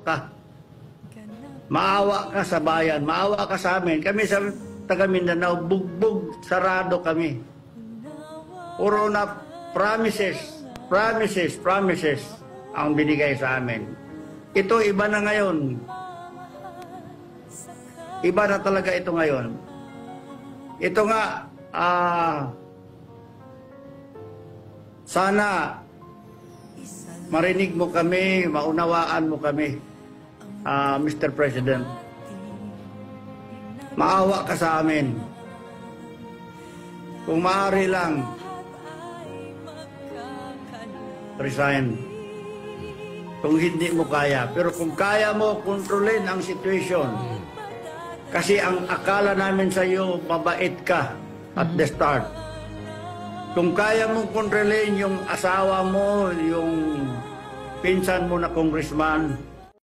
ka. Maawa ka sa bayan, maawa ka sa amin. Kami sa taga Mindanao, bugbog, sarado kami. Puro na promises ang binigay sa amin. Ito, iba na ngayon. Iba na talaga ito ngayon. Ito nga, sana marinig mo kami, maunawaan mo kami, Mr. President. Maawa ka sa amin. Kung maaari lang, resign. Kung hindi mo kaya. Pero kung kaya mo, kontrolin ang situation. Kasi ang akala namin sa iyo, mabait ka at the start. Kung kaya mong kontrolin yung asawa mo, yung pinsan mo na congressman,